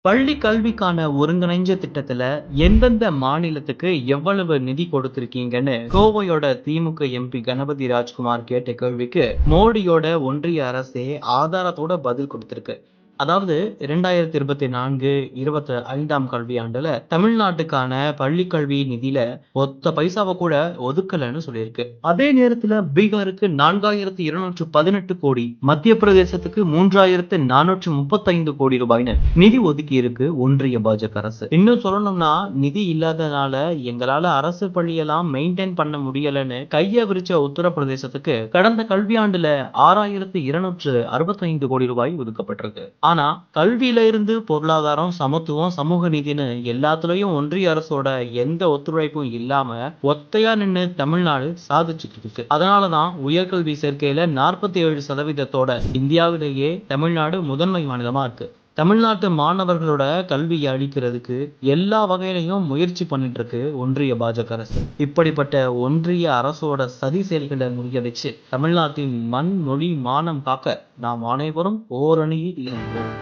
பள்ளி கல்விக்கான ஒருங்கிணைஞ்ச திட்டத்துல எந்தெந்த மாநிலத்துக்கு எவ்வளவு நிதி கொடுத்திருக்கீங்கன்னு கோவையோட திமுக எம்பி கணபதி ராஜ்குமார் கேட்ட கேள்விக்கு மோடியோட ஒன்றிய அரசே ஆதாரத்தோட பதில் கொடுத்திருக்கு. அதாவது 2024 25ஆம் கல்வியாண்டுல தமிழ்நாட்டுக்கான பள்ளி கல்வி நிதியில ஒத்த பைசாவை கூட ஒதுக்கலன்னு சொல்லியிருக்கு. அதே நேரத்துல பீகாருக்கு 4218 கோடி, மத்திய பிரதேசத்துக்கு 3435 கோடி ரூபாய்னு நிதி ஒதுக்கி இருக்கு ஒன்றிய பாஜக அரசு. இன்னும் சொல்லணும்னா நிதி இல்லாதனால எங்களால அரசு பள்ளியெல்லாம் மெயின்டைன் பண்ண முடியலன்னு கைய விரிச்ச உத்தரப்பிரதேசத்துக்கு கடந்த கல்வியாண்டுல 6265 கோடி ரூபாய் ஒதுக்கப்பட்டிருக்கு. ஆனா கல்வியில இருந்து பொருளாதாரம், சமத்துவம், சமூக நீதினு எல்லாத்துலயும் ஒன்றிய அரசோட எந்த ஒத்துழைப்பும் இல்லாம ஒத்தையா நின்னு தமிழ்நாடு சாதிச்சுட்டு இருக்கு. அதனாலதான் உயர்கல்வி சேர்க்கையில 47% இந்தியாவிலேயே தமிழ்நாடு முதன்மை மாநிலமா இருக்கு. தமிழ்நாட்டு மாணவர்களோட கல்வியை அளிக்கிறதுக்கு எல்லா வகையிலையும் முயற்சி பண்ணிட்டு இருக்கு ஒன்றிய பாஜக அரசு. இப்படிப்பட்ட ஒன்றிய அரசோட சதி செயல்களை முறியடிச்சு தமிழ்நாட்டின் மண், மொழி, மானம் காக்க நாம் அனைவரும் ஓரணியில் இணைவோம்.